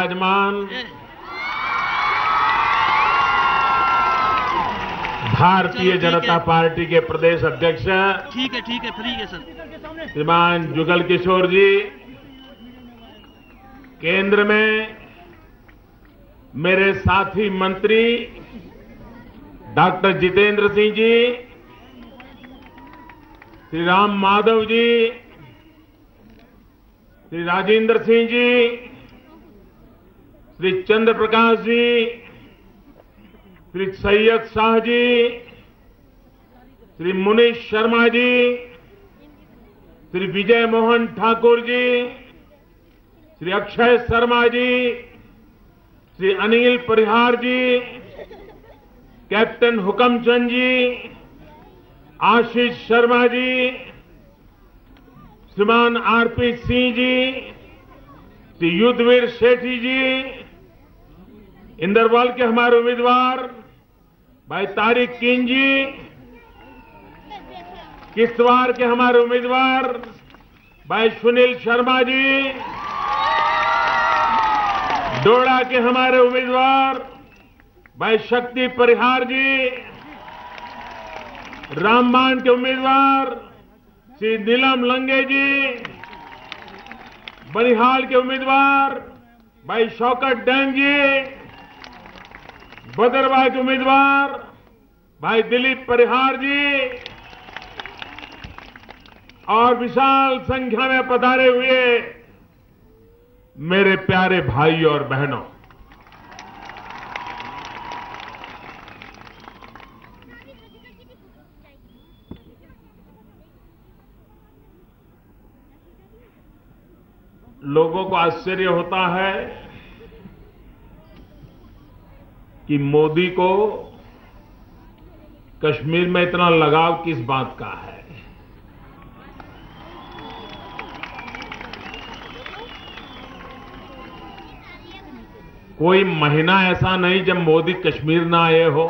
विराजमान भारतीय जनता पार्टी के प्रदेश अध्यक्ष ठीक है फ्री है सर श्रीमान जुगल किशोर जी, केंद्र में मेरे साथी मंत्री डॉक्टर जितेंद्र सिंह जी, श्री राम माधव जी, श्री राजेंद्र सिंह जी, श्री चंद्र प्रकाश जी, श्री सैयद शाह जी, श्री मुनीश शर्मा जी, श्री विजय मोहन ठाकुर जी, श्री अक्षय शर्मा जी, श्री अनिल परिहार जी, कैप्टन हुकमचंद जी, आशीष शर्मा जी, श्रीमान आरपी सिंह जी, श्री युद्धवीर सेठी जी, इंदरवाल के हमारे उम्मीदवार भाई तारिक किन जी, किश्तवाड़ के हमारे उम्मीदवार भाई सुनील शर्मा जी, डोडा के हमारे उम्मीदवार भाई शक्ति परिहार जी, रामबाण के उम्मीदवार श्री नीलम लंगे जी, बनिहाल के उम्मीदवार भाई शौकत डैंग जी, बदरवाह के उम्मीदवार भाई दिलीप परिहार जी और विशाल संख्या में पधारे हुए मेरे प्यारे भाई और बहनों, लोगों को आश्चर्य होता है कि मोदी को कश्मीर में इतना लगाव किस बात का है। कोई महीना ऐसा नहीं जब मोदी कश्मीर ना आए हो।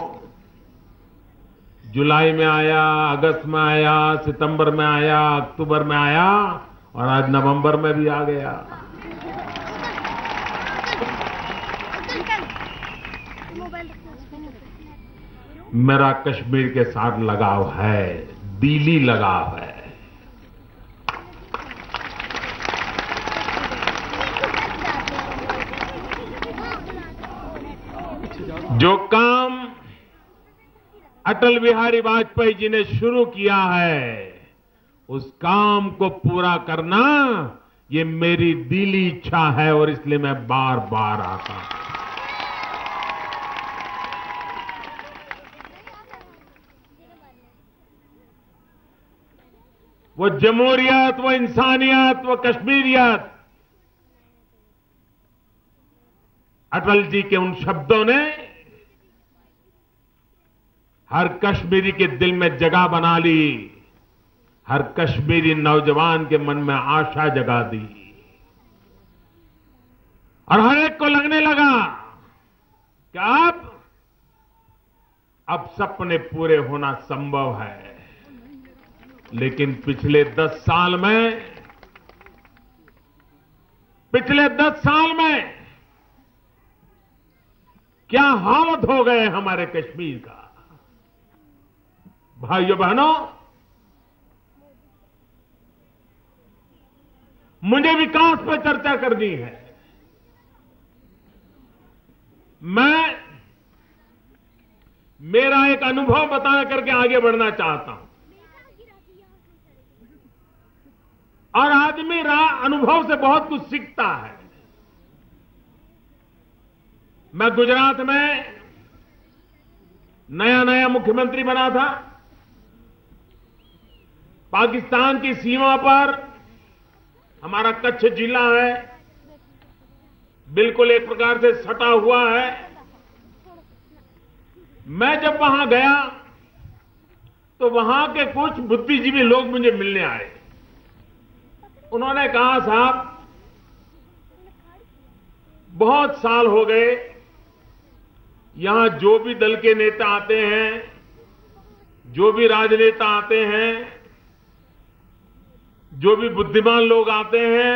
जुलाई में आया, अगस्त में आया, सितंबर में आया, अक्टूबर में आया और आज नवंबर में भी आ गया। मेरा कश्मीर के साथ लगाव है, दिली लगाव है। जो काम अटल बिहारी वाजपेयी जी ने शुरू किया है, उस काम को पूरा करना ये मेरी दिली इच्छा है और इसलिए मैं बार बार आता हूं। वो जमहूरियत, वो इंसानियत, वो कश्मीरियत, अटल जी के उन शब्दों ने हर कश्मीरी के दिल में जगह बना ली, हर कश्मीरी नौजवान के मन में आशा जगा दी और हर एक को लगने लगा कि अब सपने पूरे होना संभव है। लेकिन पिछले 10 साल में क्या हालत हो गए हमारे कश्मीर का। भाइयों बहनों, मुझे विकास पर चर्चा करनी है। मैं मेरा एक अनुभव बता करके आगे बढ़ना चाहता हूं और आदमी अनुभव से बहुत कुछ सीखता है। मैं गुजरात में नया मुख्यमंत्री बना था। पाकिस्तान की सीमा पर हमारा कच्छ जिला है, बिल्कुल एक प्रकार से सटा हुआ है। मैं जब वहां गया तो वहां के कुछ बुद्धिजीवी लोग मुझे मिलने आए। उन्होंने कहा, साहब बहुत साल हो गए, यहां जो भी दल के नेता आते हैं, जो भी राजनेता आते हैं, जो भी बुद्धिमान लोग आते हैं,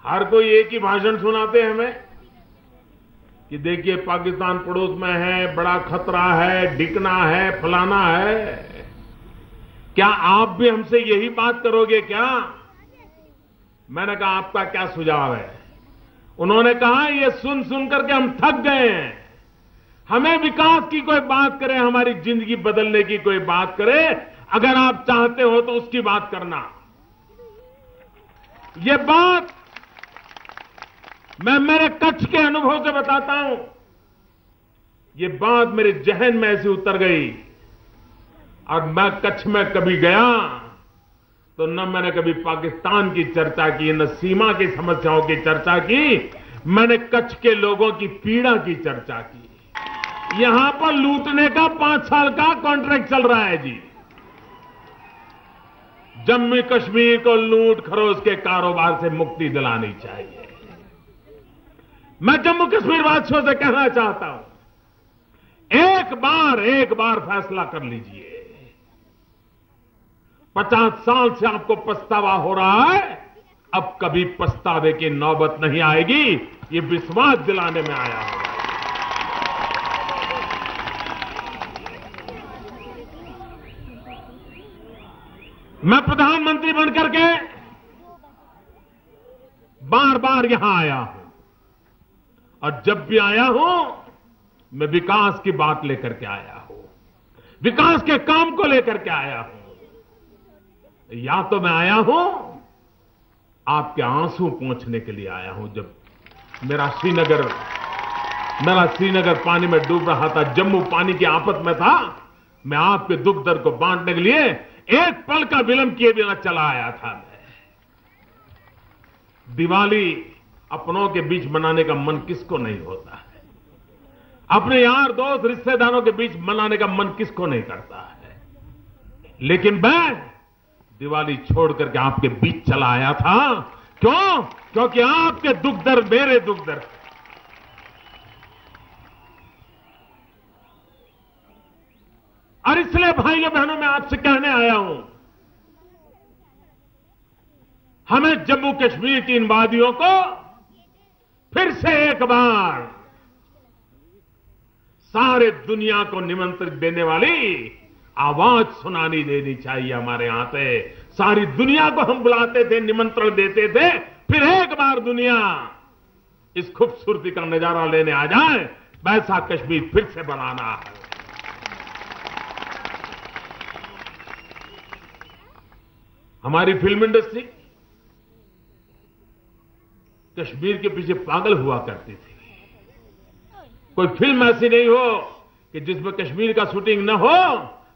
हर कोई एक ही भाषण सुनाते हैं हमें कि देखिए पाकिस्तान पड़ोस में है, बड़ा खतरा है, डिकना है, फलाना है। क्या आप भी हमसे यही बात करोगे क्या? मैंने कहा आपका क्या सुझाव है? उन्होंने कहा ये सुन सुन करके हम थक गए हैं। हमें विकास की कोई बात करे, हमारी जिंदगी बदलने की कोई बात करे, अगर आप चाहते हो तो उसकी बात करना। ये बात मैं मेरे कच्छ के अनुभव से बताता हूं। ये बात मेरे जहन में ऐसी उतर गई, और मैं कच्छ में कभी गया तो न मैंने कभी पाकिस्तान की चर्चा की, न सीमा की समस्याओं की चर्चा की। मैंने कच्छ के लोगों की पीड़ा की चर्चा की। यहां पर लूटने का 5 साल का कॉन्ट्रैक्ट चल रहा है जी। जम्मू कश्मीर को लूट खरोच के कारोबार से मुक्ति दिलानी चाहिए। मैं जम्मू कश्मीर वासियों से कहना चाहता हूं, एक बार फैसला कर लीजिए। 50 साल से आपको पछतावा हो रहा है, अब कभी पछतावे की नौबत नहीं आएगी, ये विश्वास दिलाने में आया हूं। मैं प्रधानमंत्री बनकर के बार बार यहां आया हूं, और जब भी आया हूं मैं विकास की बात लेकर के आया हूं, विकास के काम को लेकर के आया हूं। या तो मैं आया हूं आपके आंसू पोंछने के लिए आया हूं। जब मेरा श्रीनगर पानी में डूब रहा था, जम्मू पानी की आफत में था, मैं आपके दुख दर्द को बांटने के लिए एक पल का विलंब किए बिना चला आया था। दिवाली अपनों के बीच मनाने का मन किसको नहीं होता है? अपने यार दोस्त रिश्तेदारों के बीच मनाने का मन किसको नहीं करता है? लेकिन मैं दिवाली छोड़ करके आपके बीच चला आया था। क्यों? क्योंकि आपके दुख दर्द मेरे दुख दर्द। और इसलिए भाइयों बहनों मैं आपसे कहने आया हूं, हमें जम्मू कश्मीर की इन वादियों को फिर से एक बार सारे दुनिया को निमंत्रण देने वाली आवाज सुनानी देनी चाहिए। हमारे यहां से सारी दुनिया को हम बुलाते थे, निमंत्रण देते थे, फिर एक बार दुनिया इस खूबसूरती का नजारा लेने आ जाए। वैसा कश्मीर फिर से बनाना है। हमारी फिल्म इंडस्ट्री कश्मीर के पीछे पागल हुआ करती थी। कोई फिल्म ऐसी नहीं हो कि जिसमें कश्मीर का शूटिंग न हो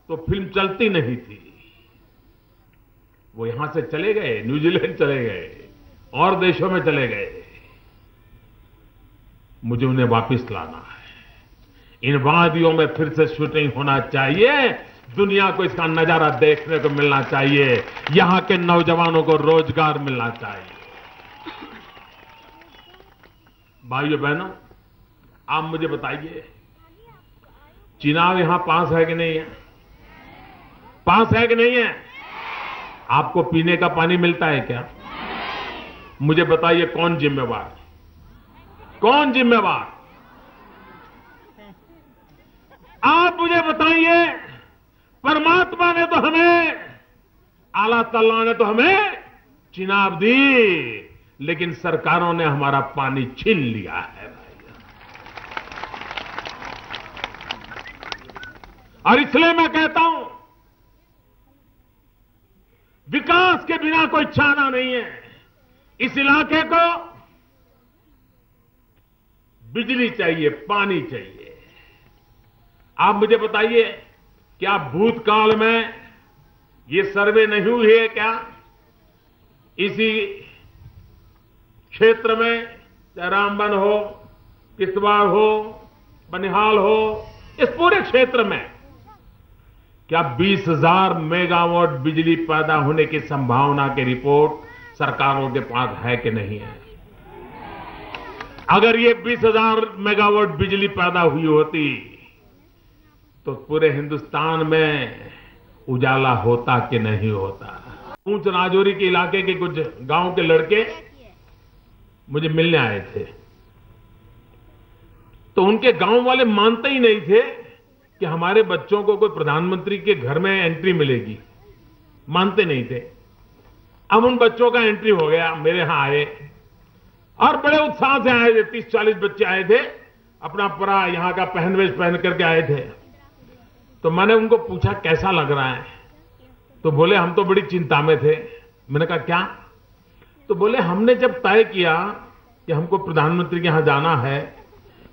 तो फिल्म चलती नहीं थी। वो यहां से चले गए, न्यूजीलैंड चले गए और देशों में चले गए। मुझे उन्हें वापस लाना है। इन वादियों में फिर से शूटिंग होना चाहिए। दुनिया को इसका नजारा देखने को मिलना चाहिए। यहां के नौजवानों को रोजगार मिलना चाहिए। भाइयों बहनों, आप मुझे बताइए, चुनाव यहां पास है कि नहीं है? पास है कि नहीं है? आपको पीने का पानी मिलता है क्या? मुझे बताइए कौन जिम्मेवार? कौन जिम्मेवार? आप मुझे बताइए। परमात्मा ने तो हमें, अल्लाह ताला ने तो हमें चुनाव दी, लेकिन सरकारों ने हमारा पानी छीन लिया है भाई। और इसलिए मैं कहता हूं, विकास के बिना कोई चारा नहीं है। इस इलाके को बिजली चाहिए, पानी चाहिए। आप मुझे बताइए, क्या भूतकाल में ये सर्वे नहीं हुई है क्या? इसी क्षेत्र में, चाहे रामबन हो, किश्तवाड़ हो, बनिहाल हो, इस पूरे क्षेत्र में क्या 20,000 मेगावाट बिजली पैदा होने की संभावना की रिपोर्ट सरकारों के पास है कि नहीं है? अगर ये 20,000 मेगावाट बिजली पैदा हुई होती तो पूरे हिंदुस्तान में उजाला होता कि नहीं होता? पूंछ राजौरी के इलाके के कुछ गांव के लड़के मुझे मिलने आए थे। तो उनके गांव वाले मानते ही नहीं थे कि हमारे बच्चों को कोई प्रधानमंत्री के घर में एंट्री मिलेगी, मानते नहीं थे। अब उन बच्चों का एंट्री हो गया, मेरे यहां आए और बड़े उत्साह से आए थे। 30-40 बच्चे आए थे, अपना पूरा यहां का पहनवेश पहन करके आए थे। तो मैंने उनको पूछा कैसा लग रहा है, तो बोले हम तो बड़ी चिंता में थे। मैंने कहा क्या? तो बोले हमने जब तय किया कि हमको प्रधानमंत्री के यहां जाना है,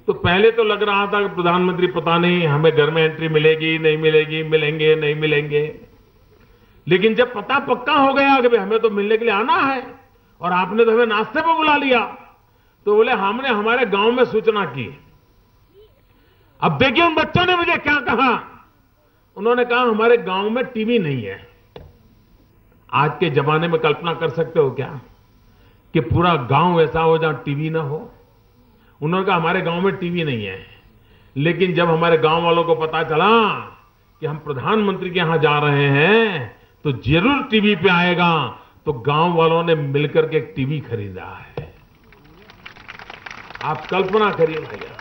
तो पहले तो लग रहा था कि प्रधानमंत्री पता नहीं हमें घर में एंट्री मिलेगी नहीं मिलेगी, मिलेंगे नहीं मिलेंगे। लेकिन जब पता पक्का हो गया कि हमें तो मिलने के लिए आना है और आपने तो हमें नाश्ते पर बुला लिया, तो बोले हमने हमारे गांव में सूचना की। अब देखिए उन बच्चों ने मुझे क्या कहा। उन्होंने कहा हमारे गांव में टीवी नहीं है। आज के जमाने में कल्पना कर सकते हो क्या कि पूरा गांव ऐसा हो जहां टीवी ना हो? उन्होंने कहा हमारे गांव में टीवी नहीं है, लेकिन जब हमारे गांव वालों को पता चला कि हम प्रधानमंत्री के यहां जा रहे हैं तो जरूर टीवी पे आएगा, तो गांव वालों ने मिलकर के एक टीवी खरीदा है। आप कल्पना करिए भैया।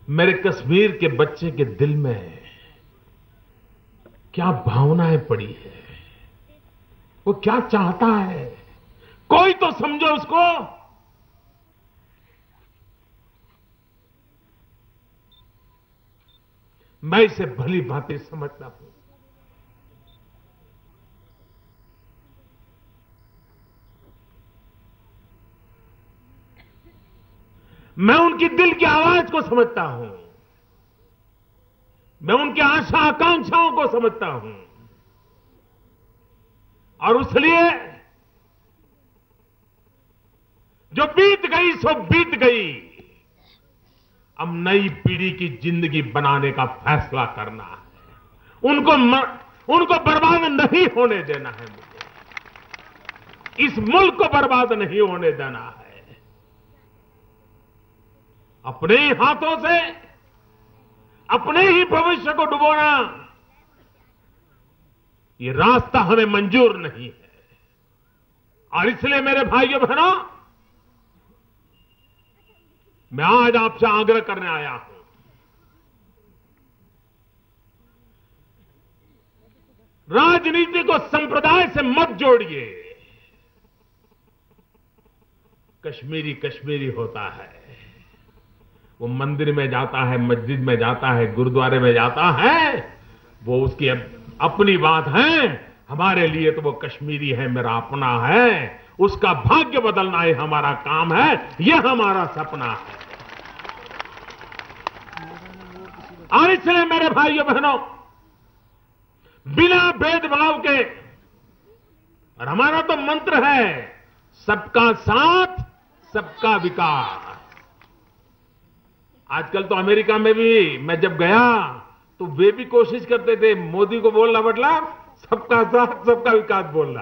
मेरे कश्मीर के बच्चे के दिल में क्या भावनाएं पड़ी है, वो क्या चाहता है, कोई तो समझो उसको। मैं इसे भली भांति समझता हूं। मैं उनकी दिल की आवाज को समझता हूं, मैं उनकी आशा आकांक्षाओं को समझता हूं, और इसलिए जो बीत गई सो बीत गई। अब नई पीढ़ी की जिंदगी बनाने का फैसला करना है। उनको बर्बाद नहीं होने देना है। मुझे इस मुल्क को बर्बाद नहीं होने देना है। अपने ही हाथों से अपने ही भविष्य को डुबोना, ये रास्ता हमें मंजूर नहीं है। और इसलिए मेरे भाइयों बहनों, मैं आज आपसे आग्रह करने आया हूं। राजनीति को संप्रदाय से मत जोड़िए। कश्मीरी कश्मीरी होता है, वो मंदिर में जाता है, मस्जिद में जाता है, गुरुद्वारे में जाता है, वो उसकी अपनी बात है। हमारे लिए तो वो कश्मीरी है, मेरा अपना है। उसका भाग्य बदलना ही हमारा काम है, यह हमारा सपना है। और इसलिए मेरे भाइयों बहनों, बिना भेदभाव के, और हमारा तो मंत्र है सबका साथ सबका विकास। आजकल तो अमेरिका में भी मैं जब गया तो वे भी कोशिश करते थे मोदी को बोलना बदला सबका साथ सबका विकास बोलना।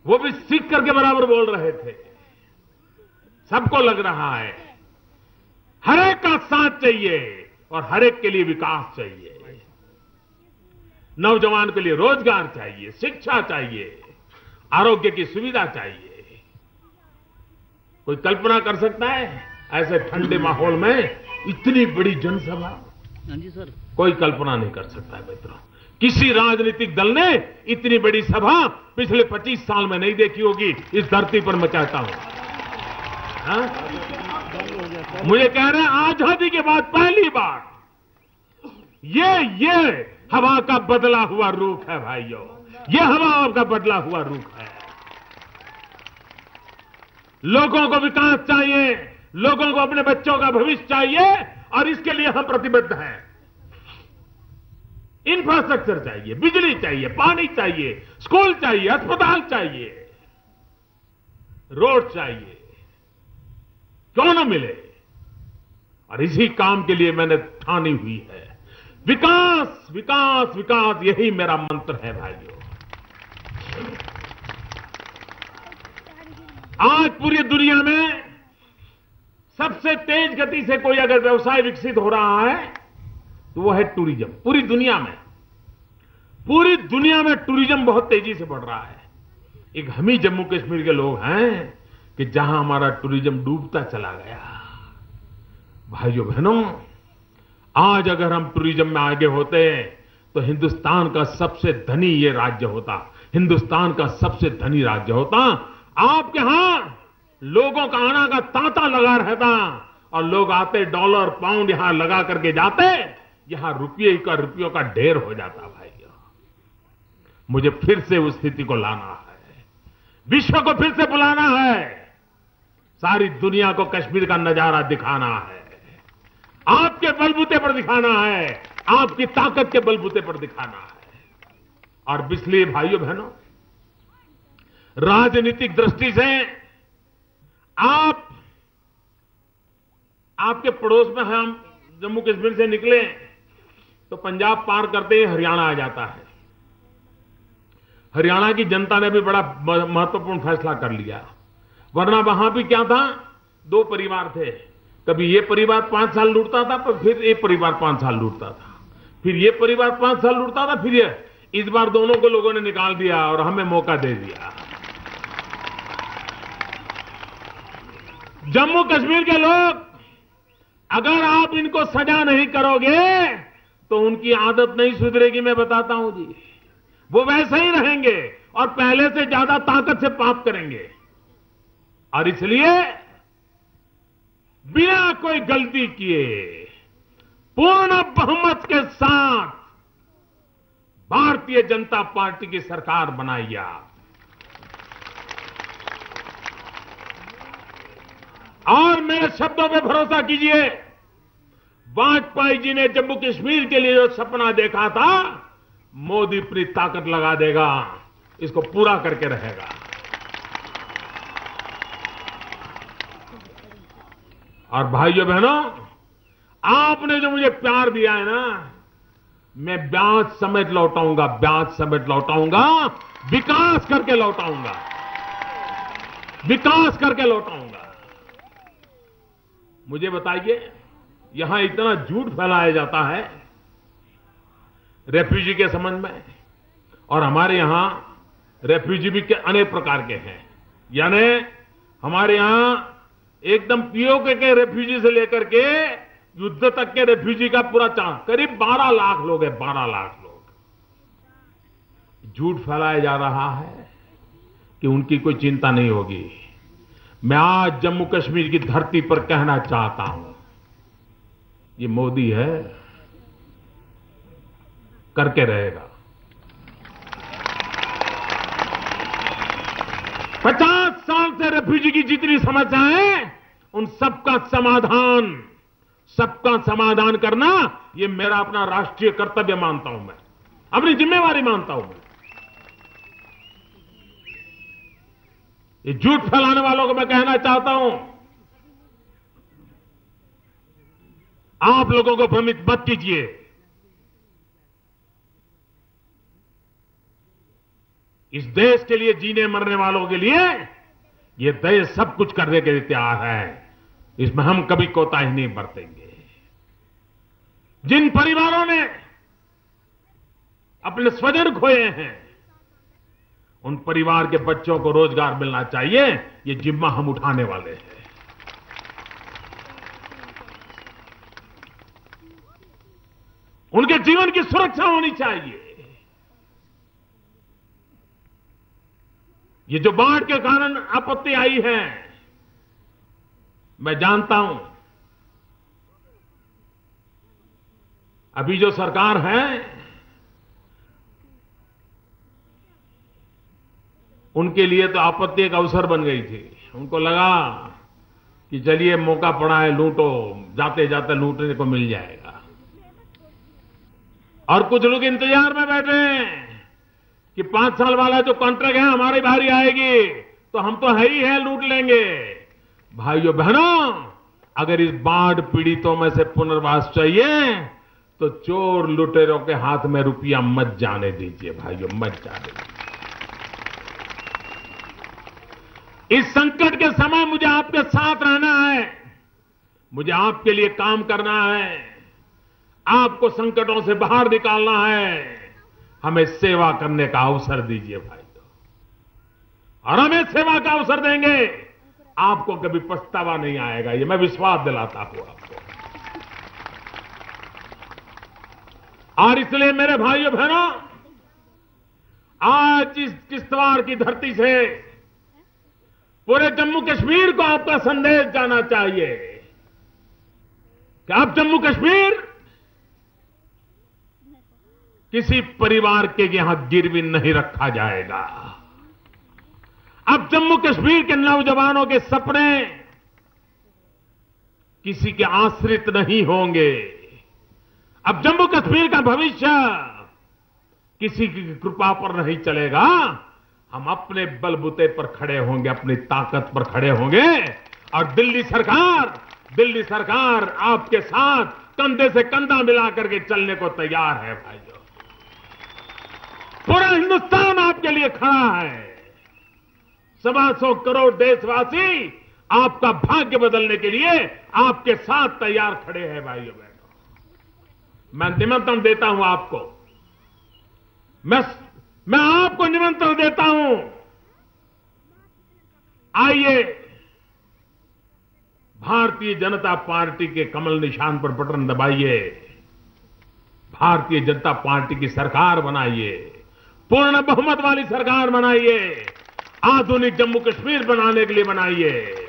वो भी सीख करके बराबर बोल रहे थे। सबको लग रहा है हर एक का साथ चाहिए और हर एक के लिए विकास चाहिए। नौजवान के लिए रोजगार चाहिए, शिक्षा चाहिए, आरोग्य की सुविधा चाहिए। कोई कल्पना कर सकता है ऐसे ठंडे माहौल में इतनी बड़ी जनसभा? हाँ जी सर। कोई कल्पना नहीं कर सकता है मित्रों। किसी राजनीतिक दल ने इतनी बड़ी सभा पिछले 25 साल में नहीं देखी होगी इस धरती पर, मैं कहता हूं। मुझे कह रहे हैं आजादी के बाद पहली बार ये हवा का बदला हुआ रूप है भाइयों, ये हवा का बदला हुआ रूप है। लोगों को विकास चाहिए, लोगों को अपने बच्चों का भविष्य चाहिए, और इसके लिए हम प्रतिबद्ध हैं। इंफ्रास्ट्रक्चर चाहिए, बिजली चाहिए, पानी चाहिए, स्कूल चाहिए, अस्पताल चाहिए, रोड चाहिए, क्यों ना मिले। और इसी काम के लिए मैंने ठानी हुई है विकास विकास विकास, यही मेरा मंत्र है भाइयों। आज पूरी दुनिया में सबसे तेज गति से कोई अगर व्यवसाय विकसित हो रहा है तो वो है टूरिज्म। पूरी दुनिया में टूरिज्म बहुत तेजी से बढ़ रहा है। एक हम ही जम्मू कश्मीर के लोग हैं कि जहां हमारा टूरिज्म डूबता चला गया। भाइयों बहनों, आज अगर हम टूरिज्म में आगे होते तो हिंदुस्तान का सबसे धनी ये राज्य होता, हिंदुस्तान का सबसे धनी राज्य होता। आपके यहां लोगों का आना का तांता लगा रहता और लोग आते डॉलर पाउंड यहां लगा करके जाते, यहां रुपयों का ढेर हो जाता। भाइयों, मुझे फिर से उस स्थिति को लाना है, विश्व को फिर से बुलाना है, सारी दुनिया को कश्मीर का नजारा दिखाना है, आपके बलबूते पर दिखाना है, आपकी ताकत के बलबूते पर दिखाना है। और इसलिए भाइयों बहनों, राजनीतिक दृष्टि से आपके पड़ोस में हम जम्मू कश्मीर से निकले तो पंजाब पार करते ही हरियाणा आ जाता है। हरियाणा की जनता ने भी बड़ा महत्वपूर्ण फैसला कर लिया, वरना वहां भी क्या था, दो परिवार थे, कभी ये परिवार 5 साल लूटता था, फिर ये परिवार 5 साल लूटता था, फिर ये परिवार 5 साल लूटता था, फिर ये। इस बार दोनों को लोगों ने निकाल दिया और हमें मौका दे दिया। जम्मू कश्मीर के लोग, अगर आप इनको सजा नहीं करोगे तो उनकी आदत नहीं सुधरेगी, मैं बताता हूं जी। वो वैसे ही रहेंगे और पहले से ज्यादा ताकत से पाप करेंगे। और इसलिए बिना कोई गलती किए पूर्ण बहुमत के साथ भारतीय जनता पार्टी की सरकार बनाई आप। और मेरे शब्दों पे भरोसा कीजिए, वाजपेयी जी ने जम्मू कश्मीर के लिए जो सपना देखा था, मोदी अपनी ताकत लगा देगा, इसको पूरा करके रहेगा। और भाइयों बहनों, आपने जो मुझे प्यार दिया है ना, मैं ब्याज समेत लौटाऊंगा, ब्याज समेत लौटाऊंगा, विकास करके लौटाऊंगा, विकास करके लौटाऊंगा। मुझे बताइए, यहां इतना झूठ फैलाया जाता है रेफ्यूजी के संबंध में, और हमारे यहां रेफ्यूजी भी अनेक प्रकार के हैं। यानी हमारे यहां एकदम पीओके के रेफ्यूजी से लेकर के युद्ध तक के रेफ्यूजी का पूरा चांस, करीब 12 लाख लोग हैं, 12 लाख लोग। झूठ फैलाया जा रहा है कि उनकी कोई चिंता नहीं होगी। मैं आज जम्मू कश्मीर की धरती पर कहना चाहता हूं, ये मोदी है, करके रहेगा। 50 साल से रेफ्यूजी की जितनी समस्याएं, उन सबका समाधान करना, ये मेरा अपना राष्ट्रीय कर्तव्य मानता हूं, मैं अपनी जिम्मेवारी मानता हूं। मैं ये झूठ फैलाने वालों को मैं कहना चाहता हूं, आप लोगों को भ्रमित मत कीजिए। इस देश के लिए जीने मरने वालों के लिए ये देश सब कुछ करने के लिए तैयार है, इसमें हम कभी कोताही नहीं बरतेंगे। जिन परिवारों ने अपने स्वजन खोए हैं, उन परिवार के बच्चों को रोजगार मिलना चाहिए, ये जिम्मा हम उठाने वाले हैं। उनके जीवन की सुरक्षा होनी चाहिए। ये जो बाढ़ के कारण आपत्ति आई है, मैं जानता हूं अभी जो सरकार है उनके लिए तो आपत्ति एक अवसर बन गई थी। उनको लगा कि चलिए मौका पड़ा है, लूटो, जाते जाते लूटने को मिल जाएगा। और कुछ लोग इंतजार में बैठे हैं कि 5 साल वाला जो कॉन्ट्रैक्ट है हमारी बारी आएगी तो हम तो है ही है, लूट लेंगे। भाइयों बहनों, अगर इस बाढ़ पीड़ितों में से पुनर्वास चाहिए तो चोर लुटेरों के हाथ में रुपया मत जाने दीजिए। भाइयों, मत जाने दीजिए। इस संकट के समय मुझे आपके साथ रहना है, मुझे आपके लिए काम करना है, आपको संकटों से बाहर निकालना है। हमें सेवा करने का अवसर दीजिए भाइयों, और हमें सेवा का अवसर देंगे। आपको कभी पछतावा नहीं आएगा, ये मैं विश्वास दिलाता हूं आपको। और इसलिए मेरे भाइयों बहनों, आज इस किश्तवाड़ की धरती से पूरे जम्मू कश्मीर को आपका संदेश जाना चाहिए कि अब जम्मू कश्मीर किसी परिवार के यहां गिरवी नहीं रखा जाएगा। अब जम्मू कश्मीर के नौजवानों के सपने किसी के आश्रित नहीं होंगे। अब जम्मू कश्मीर का भविष्य किसी की कृपा पर नहीं चलेगा। हम अपने बलबूते पर खड़े होंगे, अपनी ताकत पर खड़े होंगे। और दिल्ली सरकार आपके साथ कंधे से कंधा मिला करके चलने को तैयार है भाइयों। पूरा हिंदुस्तान आपके लिए खड़ा है। 125 करोड़ देशवासी आपका भाग्य बदलने के लिए आपके साथ तैयार खड़े हैं भाइयों बहनों। मैं निमंत्रण देता हूं आपको, मैं आपको निमंत्रण देता हूं। आइए, भारतीय जनता पार्टी के कमल निशान पर बटन दबाइए, भारतीय जनता पार्टी की सरकार बनाइए, पूर्ण बहुमत वाली सरकार बनाइए, आधुनिक जम्मू कश्मीर बनाने के लिए बनाइए।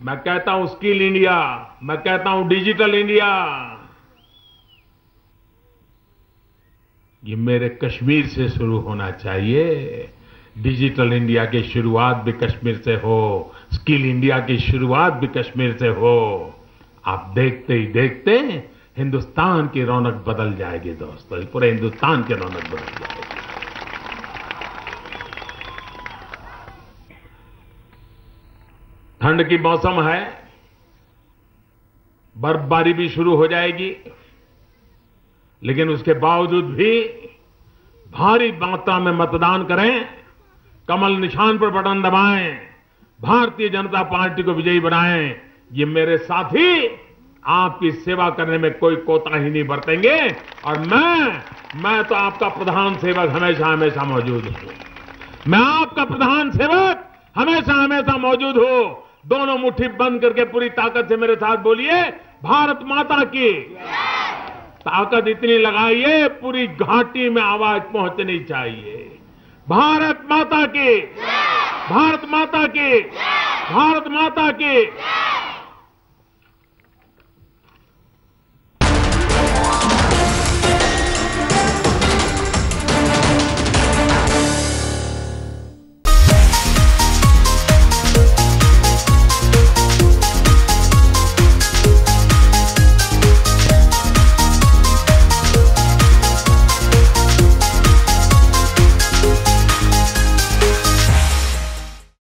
मैं कहता हूं स्किल इंडिया, मैं कहता हूं डिजिटल इंडिया। ये मेरे कश्मीर से शुरू होना चाहिए। डिजिटल इंडिया की शुरुआत भी कश्मीर से हो, स्किल इंडिया की शुरुआत भी कश्मीर से हो। आप देखते ही देखते हिंदुस्तान की रौनक बदल जाएगी दोस्तों, पूरे हिंदुस्तान की रौनक बदल जाएगी। ठंड की मौसम है, बर्फबारी भी शुरू हो जाएगी, लेकिन उसके बावजूद भी भारी मात्रा में मतदान करें, कमल निशान पर बटन दबाएं, भारतीय जनता पार्टी को विजयी बनाएं। ये मेरे साथी आपकी सेवा करने में कोई कोताही नहीं बरतेंगे। और मैं तो आपका प्रधान सेवक हमेशा हमेशा मौजूद हूं। मैं आपका प्रधान सेवक हमेशा हमेशा मौजूद हूं। दोनों मुट्ठी बंद करके पूरी ताकत से मेरे साथ बोलिए, भारत माता की। ताकत इतनी लगाइए पूरी घाटी में आवाज पहुंचनी चाहिए। भारत माता की, भारत माता की, भारत माता की।